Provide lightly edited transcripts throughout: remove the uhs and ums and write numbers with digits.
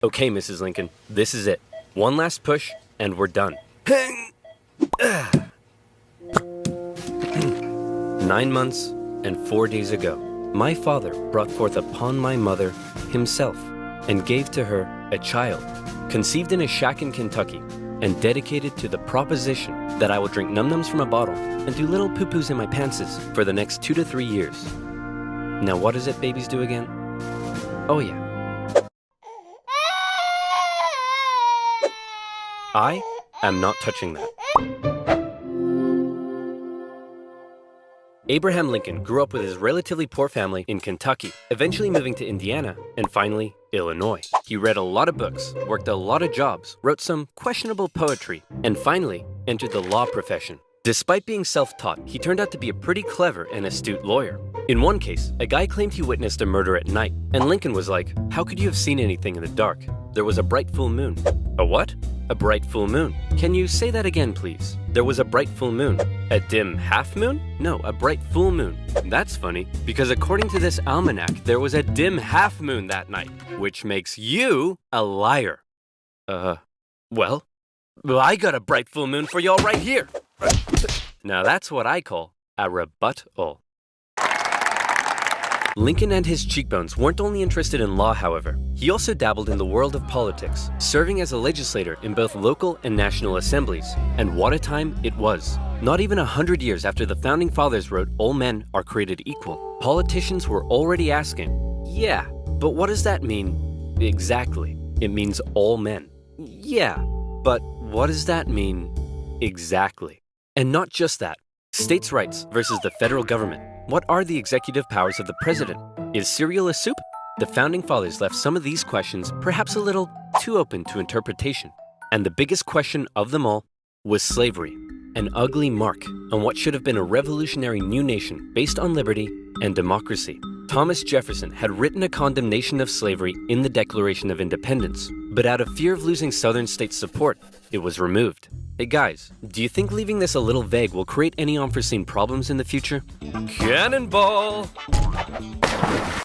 Okay, Mrs. Lincoln, this is it. One last push, and we're done. 9 months and 4 days ago, my father brought forth upon my mother himself and gave to her a child, conceived in a shack in Kentucky and dedicated to the proposition that I will drink num-nums from a bottle and do little poo-poos in my pantses for the next 2 to 3 years. Now what is it babies do again? Oh yeah. I am not touching that. Abraham Lincoln grew up with his relatively poor family in Kentucky, eventually moving to Indiana, and finally, Illinois. He read a lot of books, worked a lot of jobs, wrote some questionable poetry, and finally entered the law profession. Despite being self-taught, he turned out to be a pretty clever and astute lawyer. In one case, a guy claimed he witnessed a murder at night, and Lincoln was like, "How could you have seen anything in the dark? There was a bright full moon." A what? A bright full moon. Can you say that again, please? There was a bright full moon. A dim half moon? No, a bright full moon. That's funny, because according to this almanac, there was a dim half moon that night, which makes you a liar. Well, I got a bright full moon for y'all right here. Now that's what I call a rebuttal. Lincoln and his cheekbones weren't only interested in law, however. He also dabbled in the world of politics, serving as a legislator in both local and national assemblies. And what a time it was. Not even 100 years after the Founding Fathers wrote all men are created equal, politicians were already asking, yeah, but what does that mean exactly? It means all men. Yeah, but what does that mean exactly? And not just that. States' rights versus the federal government. What are the executive powers of the president? Is cereal a soup? The Founding Fathers left some of these questions perhaps a little too open to interpretation. And the biggest question of them all was slavery, an ugly mark on what should have been a revolutionary new nation based on liberty and democracy. Thomas Jefferson had written a condemnation of slavery in the Declaration of Independence, but out of fear of losing Southern states' support, it was removed. Hey guys, do you think leaving this a little vague will create any unforeseen problems in the future? Cannonball!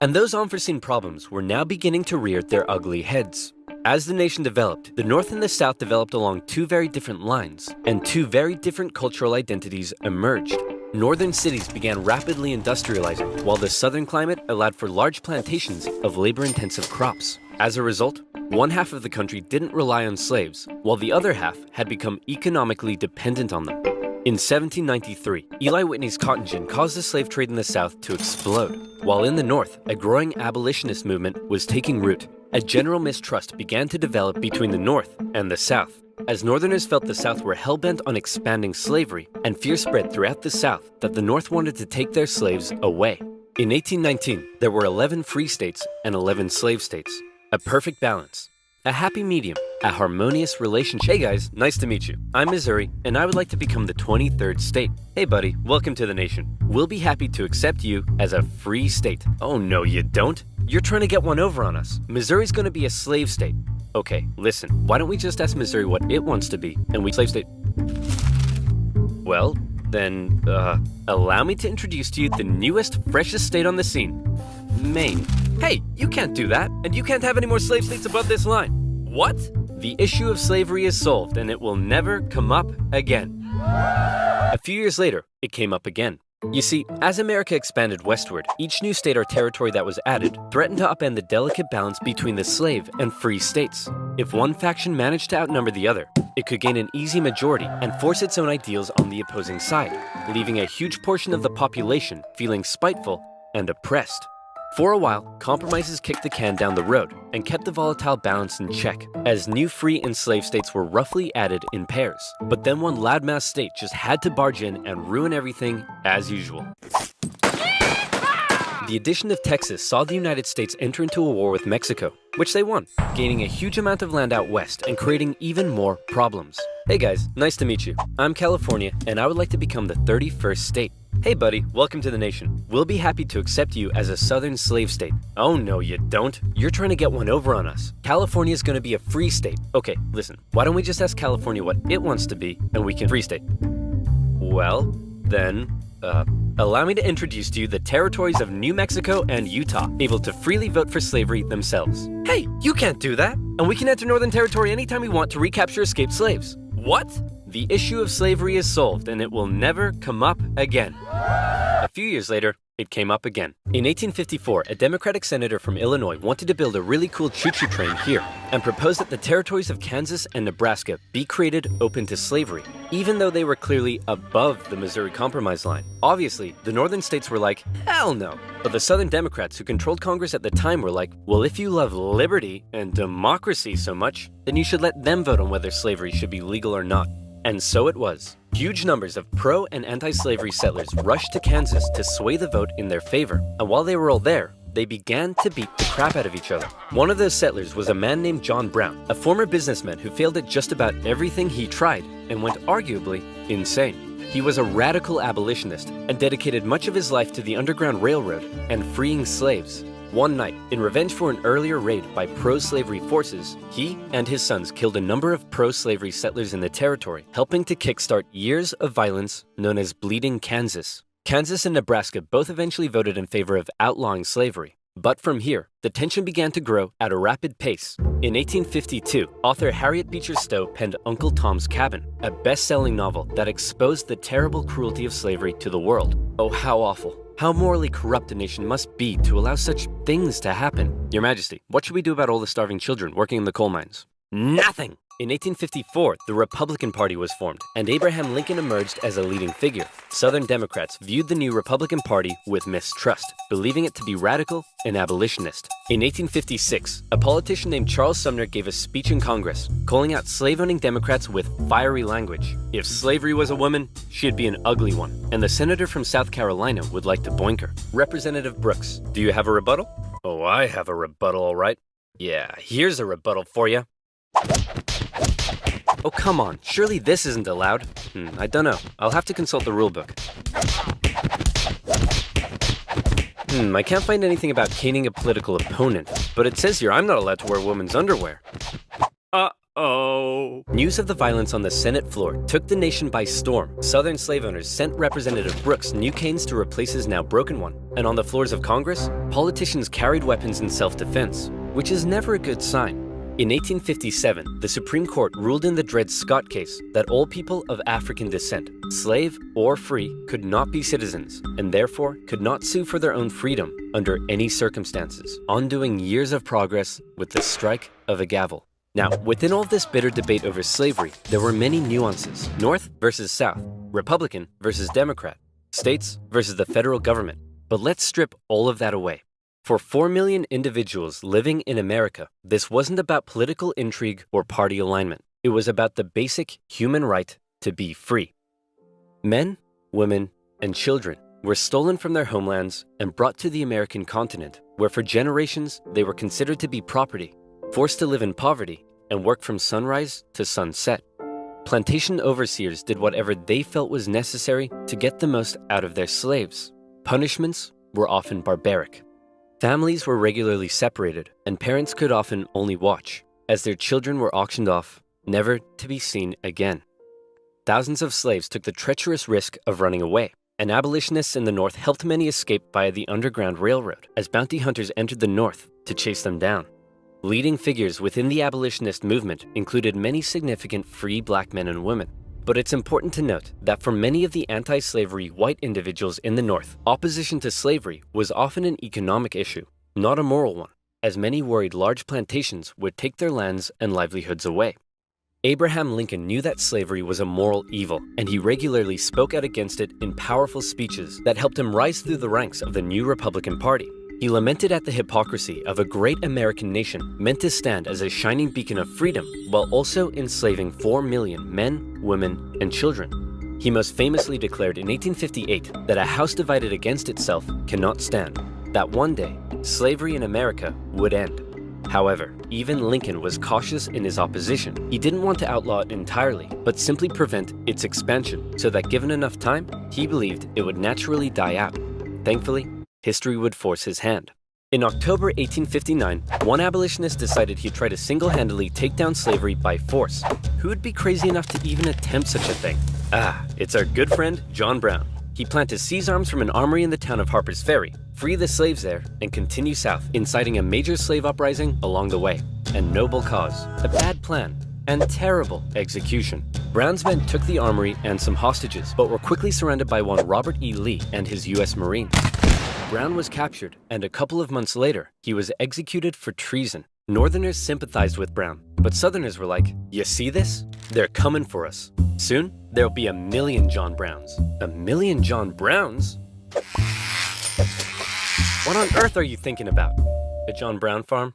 And those unforeseen problems were now beginning to rear their ugly heads. As the nation developed, the North and the South developed along two very different lines, and two very different cultural identities emerged. Northern cities began rapidly industrializing, while the southern climate allowed for large plantations of labor-intensive crops. As a result, one half of the country didn't rely on slaves, while the other half had become economically dependent on them. In 1793, Eli Whitney's cotton gin caused the slave trade in the South to explode. While in the North, a growing abolitionist movement was taking root. A general mistrust began to develop between the North and the South, as Northerners felt the South were hell-bent on expanding slavery, and fear spread throughout the South that the North wanted to take their slaves away. In 1819, there were 11 free states and 11 slave states. A perfect balance, a happy medium, a harmonious relationship. Hey guys, nice to meet you. I'm Missouri, and I would like to become the 23rd state. Hey buddy, welcome to the nation. We'll be happy to accept you as a free state. Oh no, you don't. You're trying to get one over on us. Missouri's gonna be a slave state. Okay, listen, why don't we just ask Missouri what it wants to be, and we slave state. Well, then, allow me to introduce to you the newest, freshest state on the scene, Maine. Hey, you can't do that, and you can't have any more slave states above this line. What? The issue of slavery is solved, and it will never come up again. A few years later, it came up again. You see, as America expanded westward, each new state or territory that was added threatened to upend the delicate balance between the slave and free states. If one faction managed to outnumber the other, it could gain an easy majority and force its own ideals on the opposing side, leaving a huge portion of the population feeling spiteful and oppressed. For a while, compromises kicked the can down the road and kept the volatile balance in check, as new free and slave states were roughly added in pairs. But then one loudmouth state just had to barge in and ruin everything as usual. The addition of Texas saw the United States enter into a war with Mexico, which they won, gaining a huge amount of land out west and creating even more problems. Hey guys, nice to meet you. I'm California, and I would like to become the 31st state. Hey buddy, welcome to the nation. We'll be happy to accept you as a southern slave state. Oh no, you don't. You're trying to get one over on us. California's gonna be a free state. Okay, listen, why don't we just ask California what it wants to be, and we can free state. Well, then, Allow me to introduce to you the territories of New Mexico and Utah, able to freely vote for slavery themselves. Hey, you can't do that! And we can enter Northern Territory anytime we want to recapture escaped slaves. What? The issue of slavery is solved and it will never come up again. A few years later, it came up again. In 1854, a Democratic senator from Illinois wanted to build a really cool choo-choo train here and proposed that the territories of Kansas and Nebraska be created open to slavery, even though they were clearly above the Missouri Compromise line. Obviously, the northern states were like, hell no. But the Southern Democrats who controlled Congress at the time were like, well, if you love liberty and democracy so much, then you should let them vote on whether slavery should be legal or not. And so it was. Huge numbers of pro- and anti-slavery settlers rushed to Kansas to sway the vote in their favor. And while they were all there, they began to beat the crap out of each other. One of those settlers was a man named John Brown, a former businessman who failed at just about everything he tried and went arguably insane. He was a radical abolitionist and dedicated much of his life to the Underground Railroad and freeing slaves. One night, in revenge for an earlier raid by pro-slavery forces, he and his sons killed a number of pro-slavery settlers in the territory, helping to kickstart years of violence known as Bleeding Kansas. Kansas and Nebraska both eventually voted in favor of outlawing slavery. But from here, the tension began to grow at a rapid pace. In 1852, author Harriet Beecher Stowe penned Uncle Tom's Cabin, a best-selling novel that exposed the terrible cruelty of slavery to the world. Oh, how awful. How morally corrupt a nation must be to allow such things to happen. Your Majesty, what should we do about all the starving children working in the coal mines? Nothing! In 1854, the Republican Party was formed, and Abraham Lincoln emerged as a leading figure. Southern Democrats viewed the new Republican Party with mistrust, believing it to be radical and abolitionist. In 1856, a politician named Charles Sumner gave a speech in Congress, calling out slave-owning Democrats with fiery language. If slavery was a woman, she'd be an ugly one, and the senator from South Carolina would like to boink her. Representative Brooks, do you have a rebuttal? Oh, I have a rebuttal, all right. Yeah, here's a rebuttal for you. Oh, come on. Surely this isn't allowed. I don't know. I'll have to consult the rulebook. I can't find anything about caning a political opponent, but it says here I'm not allowed to wear women's underwear. Uh-oh. News of the violence on the Senate floor took the nation by storm. Southern slave owners sent Representative Brooks new canes to replace his now broken one. And on the floors of Congress, politicians carried weapons in self-defense, which is never a good sign. In 1857, the Supreme Court ruled in the Dred Scott case that all people of African descent, slave or free, could not be citizens, and therefore could not sue for their own freedom under any circumstances, undoing years of progress with the strike of a gavel. Now, within all this bitter debate over slavery, there were many nuances. North versus South, Republican versus Democrat, states versus the federal government. But let's strip all of that away. For 4 million individuals living in America, this wasn't about political intrigue or party alignment. It was about the basic human right to be free. Men, women, and children were stolen from their homelands and brought to the American continent, where for generations they were considered to be property, forced to live in poverty, and work from sunrise to sunset. Plantation overseers did whatever they felt was necessary to get the most out of their slaves. Punishments were often barbaric. Families were regularly separated, and parents could often only watch, as their children were auctioned off, never to be seen again. Thousands of slaves took the treacherous risk of running away, and abolitionists in the North helped many escape via the Underground Railroad, as bounty hunters entered the North to chase them down. Leading figures within the abolitionist movement included many significant free black men and women. But it's important to note that for many of the anti-slavery white individuals in the North, opposition to slavery was often an economic issue, not a moral one, as many worried large plantations would take their lands and livelihoods away. Abraham Lincoln knew that slavery was a moral evil, and he regularly spoke out against it in powerful speeches that helped him rise through the ranks of the new Republican Party. He lamented at the hypocrisy of a great American nation meant to stand as a shining beacon of freedom while also enslaving 4 million men, women, and children. He most famously declared in 1858 that a house divided against itself cannot stand, that one day slavery in America would end. However, even Lincoln was cautious in his opposition. He didn't want to outlaw it entirely, but simply prevent its expansion so that given enough time, he believed it would naturally die out. Thankfully, history would force his hand. In October 1859, one abolitionist decided he'd try to single-handedly take down slavery by force. Who would be crazy enough to even attempt such a thing? It's our good friend, John Brown. He planned to seize arms from an armory in the town of Harper's Ferry, free the slaves there, and continue south, inciting a major slave uprising along the way. A noble cause, a bad plan, and terrible execution. Brown's men took the armory and some hostages, but were quickly surrounded by one Robert E. Lee and his U.S. Marines. Brown was captured, and a couple of months later, he was executed for treason. Northerners sympathized with Brown, but Southerners were like, "You see this? They're coming for us. Soon, there'll be 1 million John Browns." 1 million John Browns? What on earth are you thinking about? A John Brown farm?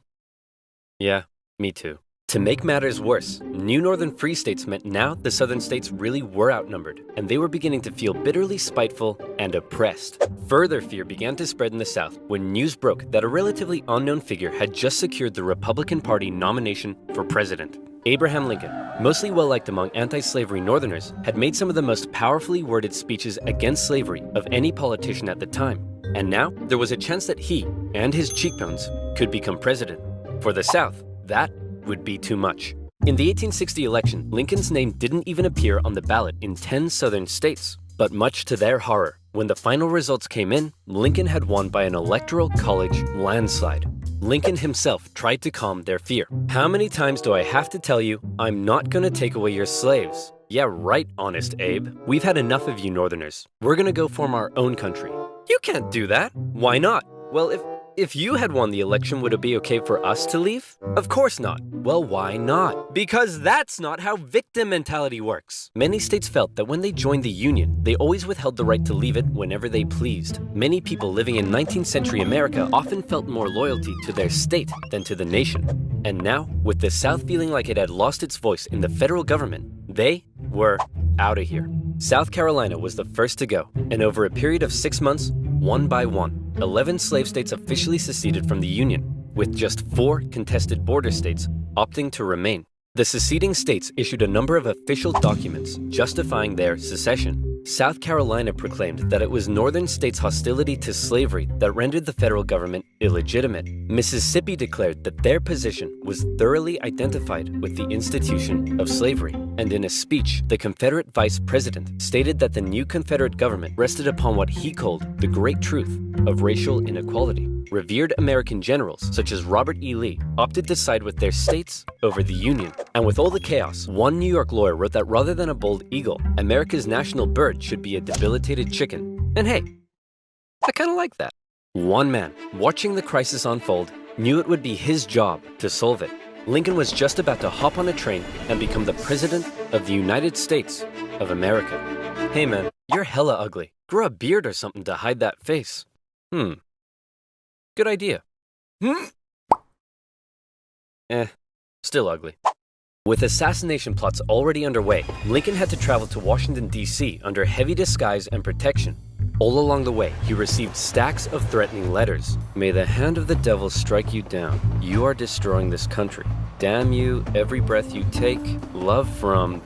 Yeah, me too. To make matters worse, new northern free states meant now the southern states really were outnumbered, and they were beginning to feel bitterly spiteful and oppressed. Further fear began to spread in the South when news broke that a relatively unknown figure had just secured the Republican Party nomination for president. Abraham Lincoln, mostly well-liked among anti-slavery Northerners, had made some of the most powerfully worded speeches against slavery of any politician at the time. And now, there was a chance that he and his cheekbones could become president. For the South, that would be too much. In the 1860 election, Lincoln's name didn't even appear on the ballot in 10 southern states. But much to their horror, when the final results came in, Lincoln had won by an electoral college landslide. Lincoln himself tried to calm their fear. "How many times do I have to tell you, I'm not gonna take away your slaves?" "Yeah, right, Honest Abe. We've had enough of you Northerners. We're gonna go form our own country." "You can't do that." "Why not?" "Well, if you had won the election, would it be okay for us to leave?" "Of course not." "Well, why not?" "Because that's not how victim mentality works." Many states felt that when they joined the Union, they always withheld the right to leave it whenever they pleased. Many people living in 19th century America often felt more loyalty to their state than to the nation. And now, with the South feeling like it had lost its voice in the federal government, they were out of here. South Carolina was the first to go, and over a period of 6 months, one by one, 11 slave states officially seceded from the Union, with just 4 contested border states opting to remain. The seceding states issued a number of official documents justifying their secession. South Carolina proclaimed that it was northern states' hostility to slavery that rendered the federal government illegitimate. Mississippi declared that their position was thoroughly identified with the institution of slavery. And in a speech, the Confederate vice president stated that the new Confederate government rested upon what he called the great truth of racial inequality. Revered American generals, such as Robert E. Lee, opted to side with their states over the Union. And with all the chaos, one New York lawyer wrote that rather than a bald eagle, America's national bird should be a debilitated chicken. And hey, I kind of like that. One man, watching the crisis unfold, knew it would be his job to solve it. Lincoln was just about to hop on a train and become the President of the United States of America. Hey man, you're hella ugly. Grow a beard or something to hide that face. Good idea. Still ugly. With assassination plots already underway, Lincoln had to travel to Washington, D.C. under heavy disguise and protection. All along the way, he received stacks of threatening letters. "May the hand of the devil strike you down. You are destroying this country. Damn you, every breath you take. Love from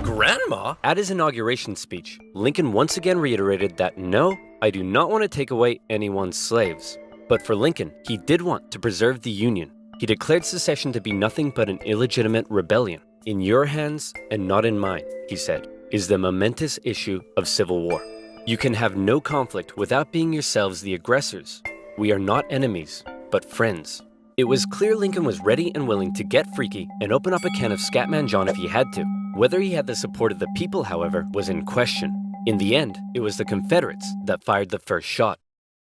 Grandma." At his inauguration speech, Lincoln once again reiterated that no, I do not want to take away anyone's slaves. But for Lincoln, he did want to preserve the Union. He declared secession to be nothing but an illegitimate rebellion. "In your hands and not in mine," he said, "is the momentous issue of civil war. You can have no conflict without being yourselves the aggressors. We are not enemies, but friends." It was clear Lincoln was ready and willing to get freaky and open up a can of Scatman John if he had to. Whether he had the support of the people, however, was in question. In the end, it was the Confederates that fired the first shot.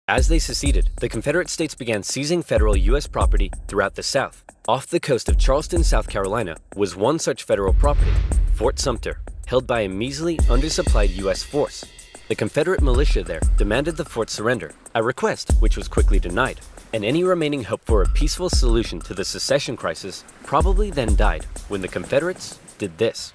As they seceded, the Confederate states began seizing federal U.S. property throughout the South. Off the coast of Charleston, South Carolina, was one such federal property, Fort Sumter, held by a measly, undersupplied U.S. force. The Confederate militia there demanded the fort surrender, a request which was quickly denied, and any remaining hope for a peaceful solution to the secession crisis probably then died when the Confederates did this.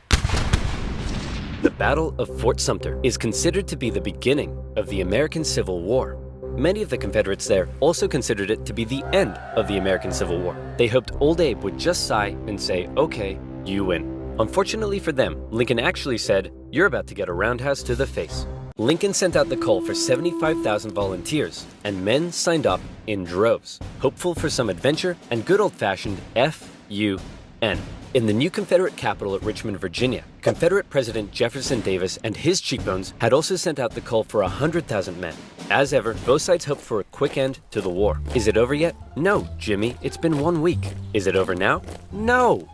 The Battle of Fort Sumter is considered to be the beginning of the American Civil War. Many of the Confederates there also considered it to be the end of the American Civil War. They hoped Old Abe would just sigh and say, "Okay, you win." Unfortunately for them, Lincoln actually said, "You're about to get a roundhouse to the face." Lincoln sent out the call for 75,000 volunteers, and men signed up in droves, hopeful for some adventure and good old-fashioned F-U-N. In the new Confederate capital at Richmond, Virginia, Confederate President Jefferson Davis and his cheekbones had also sent out the call for 100,000 men. As ever, both sides hoped for a quick end to the war. Is it over yet? No, Jimmy, it's been 1 week. Is it over now? No.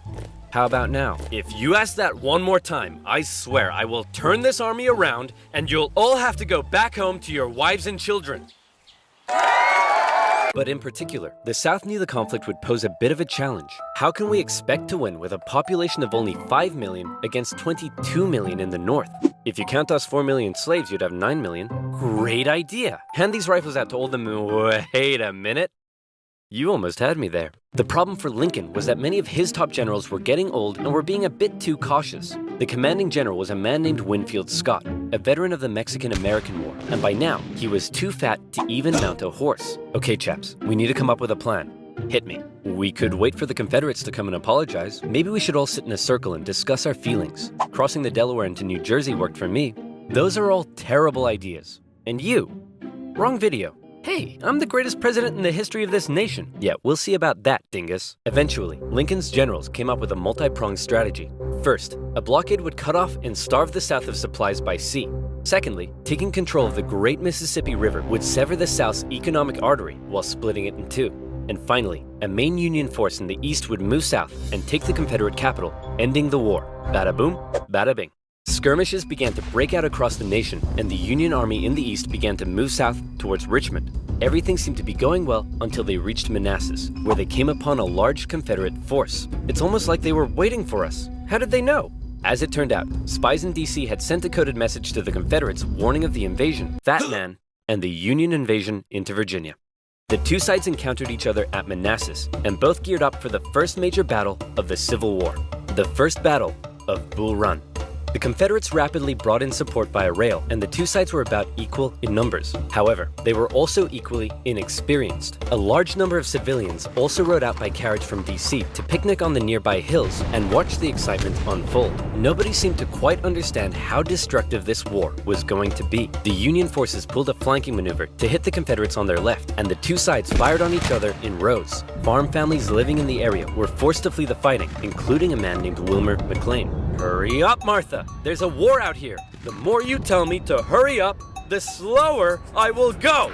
How about now? If you ask that one more time, I swear I will turn this army around and you'll all have to go back home to your wives and children. But in particular, the South knew the conflict would pose a bit of a challenge. How can we expect to win with a population of only 5 million against 22 million in the North? If you count us 4 million slaves, you'd have 9 million. Great idea! Hand these rifles out to all the men. Wait a minute. You almost had me there. The problem for Lincoln was that many of his top generals were getting old and were being a bit too cautious. The commanding general was a man named Winfield Scott, a veteran of the Mexican-American War, and by now, he was too fat to even mount a horse. Okay, chaps, we need to come up with a plan. Hit me. We could wait for the Confederates to come and apologize. Maybe we should all sit in a circle and discuss our feelings. Crossing the Delaware into New Jersey worked for me. Those are all terrible ideas. And you? Wrong video. Hey, I'm the greatest president in the history of this nation. Yeah, we'll see about that, dingus. Eventually, Lincoln's generals came up with a multi-pronged strategy. First, a blockade would cut off and starve the South of supplies by sea. Secondly, taking control of the great Mississippi River would sever the South's economic artery while splitting it in two. And finally, a main Union force in the East would move south and take the Confederate capital, ending the war. Bada boom, bada bing. Skirmishes began to break out across the nation, and the Union Army in the East began to move south towards Richmond. Everything seemed to be going well until they reached Manassas, where they came upon a large Confederate force. It's almost like they were waiting for us. How did they know? As it turned out, spies in D.C. had sent a coded message to the Confederates warning of the invasion, Fat Man, and the Union invasion into Virginia. The two sides encountered each other at Manassas, and both geared up for the first major battle of the Civil War, the First Battle of Bull Run. The Confederates rapidly brought in support via rail, and the two sides were about equal in numbers. However, they were also equally inexperienced. A large number of civilians also rode out by carriage from DC to picnic on the nearby hills and watch the excitement unfold. Nobody seemed to quite understand how destructive this war was going to be. The Union forces pulled a flanking maneuver to hit the Confederates on their left, and the two sides fired on each other in rows. Farm families living in the area were forced to flee the fighting, including a man named Wilmer McLean. Hurry up, Martha! There's a war out here. The more you tell me to hurry up, the slower I will go.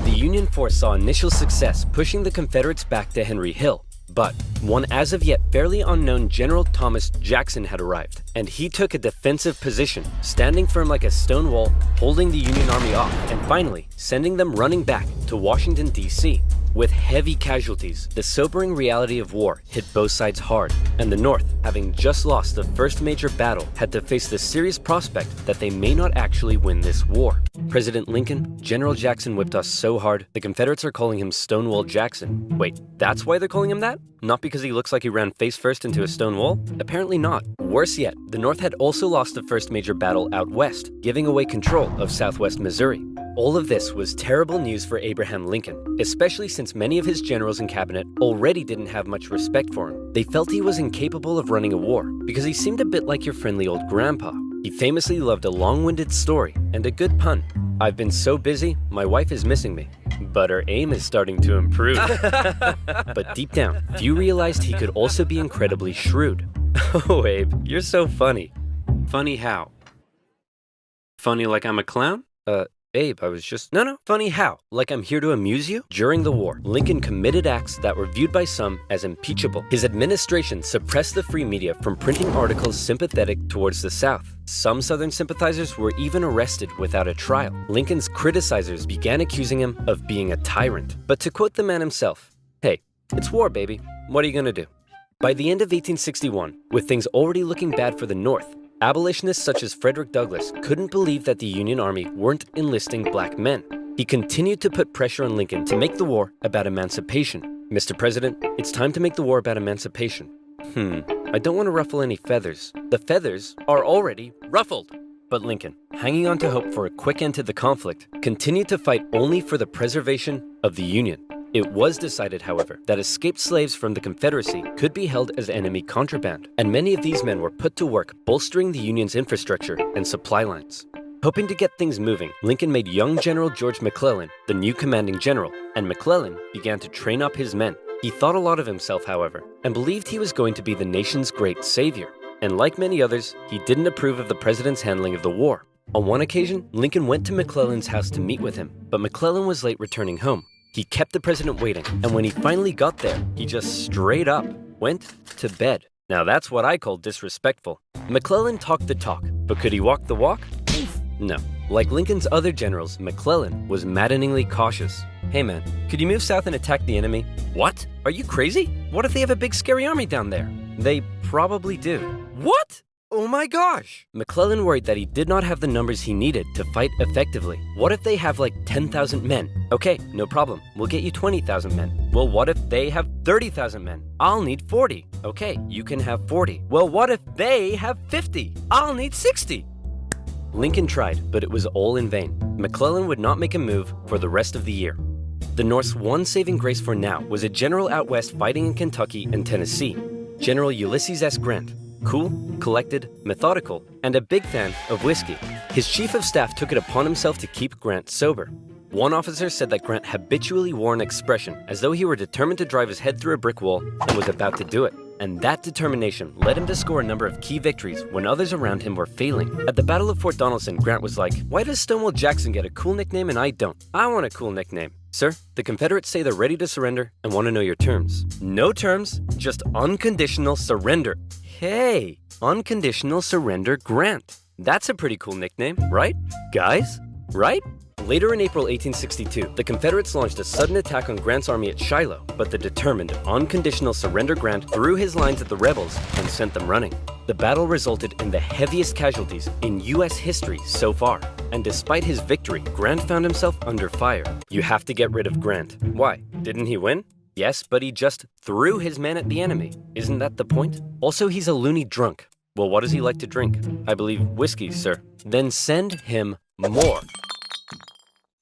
The Union force saw initial success pushing the Confederates back to Henry Hill. But one as of yet fairly unknown General Thomas Jackson had arrived, and he took a defensive position, standing firm like a stone wall, holding the Union Army off, and finally sending them running back to Washington, D.C. With heavy casualties, the sobering reality of war hit both sides hard, and the North, having just lost the first major battle, had to face the serious prospect that they may not actually win this war. President Lincoln, General Jackson whipped us so hard, the Confederates are calling him Stonewall Jackson. Wait, that's why they're calling him that? Not because he looks like he ran face first into a stone wall? Apparently not. Worse yet, the North had also lost the first major battle out west, giving away control of southwest Missouri. All of this was terrible news for Abraham Lincoln, especially since many of his generals and cabinet already didn't have much respect for him. They felt he was incapable of running a war because he seemed a bit like your friendly old grandpa. He famously loved a long-winded story and a good pun. I've been so busy, my wife is missing me. But her aim is starting to improve. But deep down, few realized he could also be incredibly shrewd. Oh, Abe, you're so funny. Funny how? Funny like I'm a clown? Abe, I was just... No, funny how? Like I'm here to amuse you? During the war, Lincoln committed acts that were viewed by some as impeachable. His administration suppressed the free media from printing articles sympathetic towards the South. Some Southern sympathizers were even arrested without a trial. Lincoln's criticizers began accusing him of being a tyrant. But to quote the man himself, "Hey, it's war, baby. What are you gonna do?" By the end of 1861, with things already looking bad for the North, abolitionists such as Frederick Douglass couldn't believe that the Union Army weren't enlisting black men. He continued to put pressure on Lincoln to make the war about emancipation. "Mr. President, it's time to make the war about emancipation." I don't want to ruffle any feathers. The feathers are already ruffled. But Lincoln, hanging on to hope for a quick end to the conflict, continued to fight only for the preservation of the Union. It was decided, however, that escaped slaves from the Confederacy could be held as enemy contraband, and many of these men were put to work bolstering the Union's infrastructure and supply lines. Hoping to get things moving, Lincoln made young General George McClellan the new commanding general, and McClellan began to train up his men. He thought a lot of himself, however, and believed he was going to be the nation's great savior. And like many others, he didn't approve of the president's handling of the war. On one occasion, Lincoln went to McClellan's house to meet with him, but McClellan was late returning home. He kept the president waiting, and when he finally got there, he just straight up went to bed. Now that's what I call disrespectful. McClellan talked the talk, but could he walk the walk? No. Like Lincoln's other generals, McClellan was maddeningly cautious. Hey man, could you move south and attack the enemy? What? Are you crazy? What if they have a big scary army down there? They probably do. What? Oh my gosh! McClellan worried that he did not have the numbers he needed to fight effectively. What if they have like 10,000 men? Okay, no problem. We'll get you 20,000 men. Well, what if they have 30,000 men? I'll need 40. Okay, you can have 40. Well, what if they have 50? I'll need 60. Lincoln tried, but it was all in vain. McClellan would not make a move for the rest of the year. The North's one saving grace for now was a general out west fighting in Kentucky and Tennessee, General Ulysses S. Grant. Cool, collected, methodical, and a big fan of whiskey. His chief of staff took it upon himself to keep Grant sober. One officer said that Grant habitually wore an expression as though he were determined to drive his head through a brick wall and was about to do it. And that determination led him to score a number of key victories when others around him were failing. At the Battle of Fort Donelson, Grant was like, "Why does Stonewall Jackson get a cool nickname and I don't? I want a cool nickname." "Sir, the Confederates say they're ready to surrender and want to know your terms." "No terms, just unconditional surrender." Hey, unconditional surrender Grant. That's a pretty cool nickname, right? Guys, right? Later in April 1862, the Confederates launched a sudden attack on Grant's army at Shiloh, but the determined, unconditional surrender Grant threw his lines at the rebels and sent them running. The battle resulted in the heaviest casualties in U.S. history so far, and despite his victory, Grant found himself under fire. You have to get rid of Grant. Why? Didn't he win? Yes, but he just threw his men at the enemy. Isn't that the point? Also, he's a loony drunk. Well, what does he like to drink? I believe whiskey, sir. Then send him more.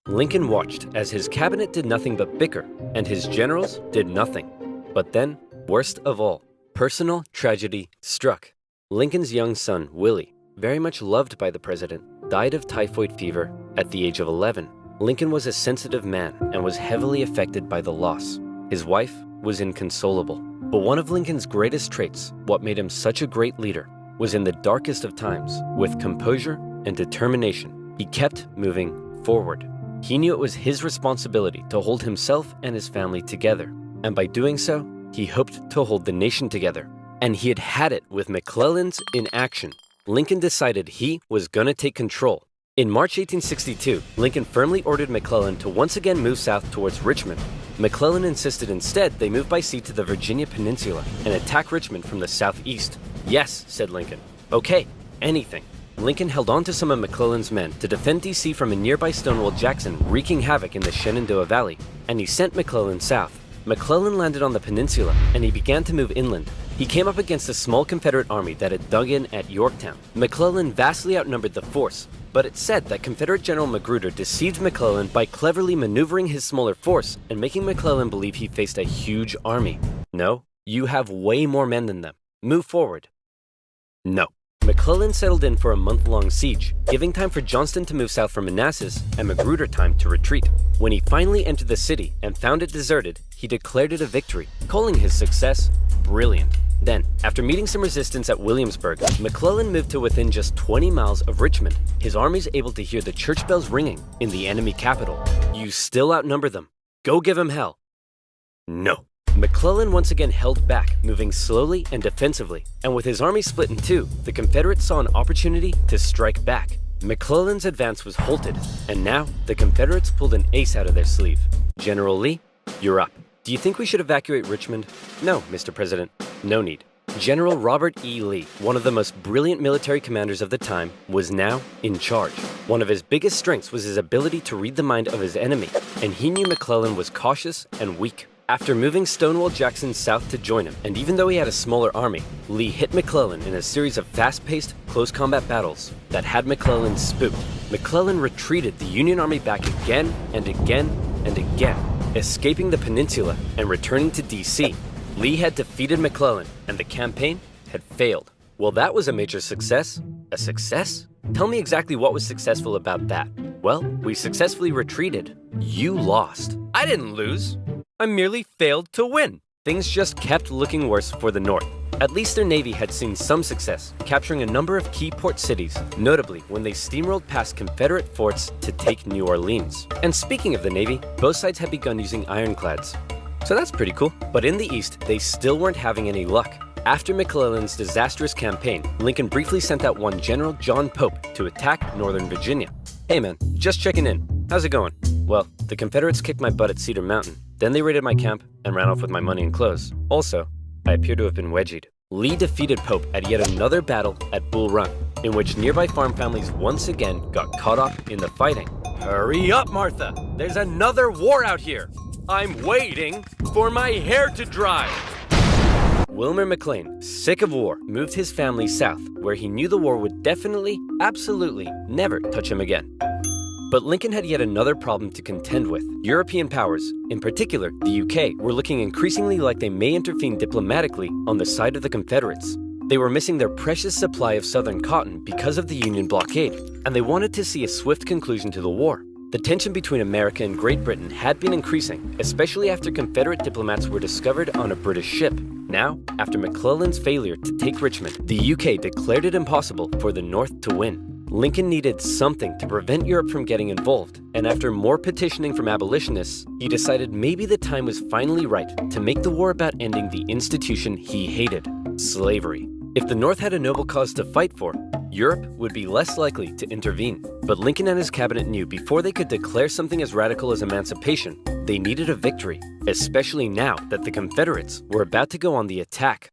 Lincoln watched as his cabinet did nothing but bicker, and his generals did nothing. But then, worst of all, personal tragedy struck. Lincoln's young son, Willie, very much loved by the president, died of typhoid fever at the age of 11. Lincoln was a sensitive man and was heavily affected by the loss. His wife was inconsolable. But one of Lincoln's greatest traits, what made him such a great leader, was in the darkest of times, with composure and determination, he kept moving forward. He knew it was his responsibility to hold himself and his family together, and by doing so, he hoped to hold the nation together. And he had it with McClellan's inaction. Lincoln decided he was gonna take control. In March 1862, Lincoln firmly ordered McClellan to once again move south towards Richmond. McClellan insisted instead they move by sea to the Virginia Peninsula and attack Richmond from the southeast. "Yes," said Lincoln. "Okay, anything." Lincoln held on to some of McClellan's men to defend D.C. from a nearby Stonewall Jackson wreaking havoc in the Shenandoah Valley, and he sent McClellan south. McClellan landed on the peninsula, and he began to move inland. He came up against a small Confederate army that had dug in at Yorktown. McClellan vastly outnumbered the force, but it's said that Confederate General Magruder deceived McClellan by cleverly maneuvering his smaller force and making McClellan believe he faced a huge army. "No, you have way more men than them. Move forward." No. McClellan settled in for a month-long siege, giving time for Johnston to move south from Manassas and Magruder time to retreat. When he finally entered the city and found it deserted, he declared it a victory, calling his success brilliant. Then, after meeting some resistance at Williamsburg, McClellan moved to within just 20 miles of Richmond, his armies able to hear the church bells ringing in the enemy capital. You still outnumber them. Go give them hell. No. McClellan once again held back, moving slowly and defensively, and with his army split in two, the Confederates saw an opportunity to strike back. McClellan's advance was halted, and now the Confederates pulled an ace out of their sleeve. "General Lee, you're up. Do you think we should evacuate Richmond?" "No, Mr. President, no need." General Robert E. Lee, one of the most brilliant military commanders of the time, was now in charge. One of his biggest strengths was his ability to read the mind of his enemy, and he knew McClellan was cautious and weak. After moving Stonewall Jackson south to join him, and even though he had a smaller army, Lee hit McClellan in a series of fast-paced, close combat battles that had McClellan spooked. McClellan retreated the Union Army back again and again and again, escaping the peninsula and returning to D.C. Lee had defeated McClellan, and the campaign had failed. Well, that was a major success. A success? Tell me exactly what was successful about that. Well, we successfully retreated. You lost. I didn't lose. I merely failed to win. things just kept looking worse for the North. At least their Navy had seen some success, capturing a number of key port cities, notably when they steamrolled past Confederate forts to take New Orleans. And speaking of the Navy, both sides had begun using ironclads. So that's pretty cool. But in the East, they still weren't having any luck. After McClellan's disastrous campaign, Lincoln briefly sent out one General John Pope to attack Northern Virginia. Hey man, just checking in. How's it going? Well, the Confederates kicked my butt at Cedar Mountain. Then they raided my camp and ran off with my money and clothes. Also, I appear to have been wedgied. Lee defeated Pope at yet another battle at Bull Run, in which nearby farm families once again got caught up in the fighting. Hurry up, Martha! There's another war out here! I'm waiting for my hair to dry! Wilmer McLean, sick of war, moved his family south, where he knew the war would definitely, absolutely, never touch him again. But Lincoln had yet another problem to contend with. European powers, in particular the UK, were looking increasingly like they may intervene diplomatically on the side of the Confederates. They were missing their precious supply of southern cotton because of the Union blockade, and they wanted to see a swift conclusion to the war. The tension between America and Great Britain had been increasing, especially after Confederate diplomats were discovered on a British ship. Now, after McClellan's failure to take Richmond, the UK declared it impossible for the North to win. Lincoln needed something to prevent Europe from getting involved, and after more petitioning from abolitionists, he decided maybe the time was finally right to make the war about ending the institution he hated, slavery. If the North had a noble cause to fight for, Europe would be less likely to intervene. But Lincoln and his cabinet knew before they could declare something as radical as emancipation, they needed a victory, especially now that the Confederates were about to go on the attack.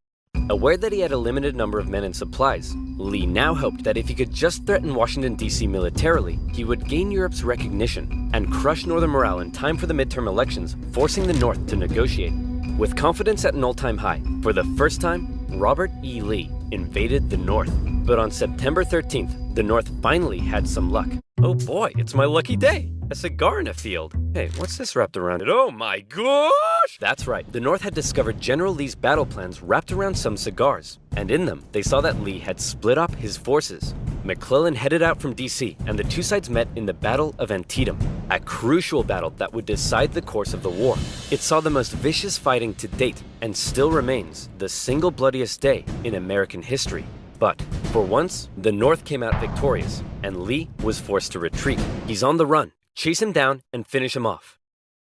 Aware that he had a limited number of men and supplies, Lee now hoped that if he could just threaten Washington, D.C. militarily, he would gain Europe's recognition and crush Northern morale in time for the midterm elections, forcing the North to negotiate. With confidence at an all-time high, for the first time, Robert E. Lee invaded the North. But on September 13th, the North finally had some luck. Oh boy, it's my lucky day! A cigar in a field. Hey, what's this wrapped around it? Oh my gosh! That's right, the North had discovered General Lee's battle plans wrapped around some cigars. And in them, they saw that Lee had split up his forces. McClellan headed out from D.C., and the two sides met in the Battle of Antietam, a crucial battle that would decide the course of the war. It saw the most vicious fighting to date, and still remains the single bloodiest day in American history. But, for once, the North came out victorious, and Lee was forced to retreat. He's on the run. Chase him down and finish him off.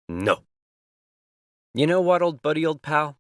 No. You know what, old buddy, old pal?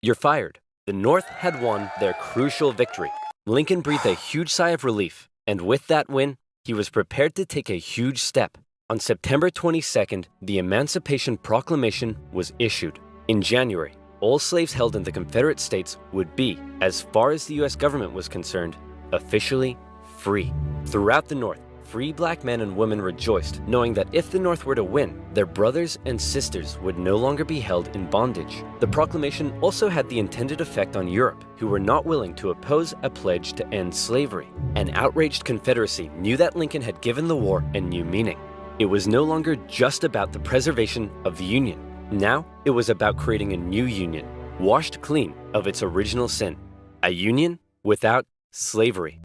You're fired. The North had won their crucial victory. Lincoln breathed a huge sigh of relief, and with that win, he was prepared to take a huge step. On September 22nd, the Emancipation Proclamation was issued. In January, all slaves held in the Confederate States would be, as far as the U.S. government was concerned, officially free. Throughout the North, free black men and women rejoiced, knowing that if the North were to win, their brothers and sisters would no longer be held in bondage. The proclamation also had the intended effect on Europe, who were not willing to oppose a pledge to end slavery. An outraged Confederacy knew that Lincoln had given the war a new meaning. It was no longer just about the preservation of the Union. Now, it was about creating a new Union, washed clean of its original sin. A Union without slavery.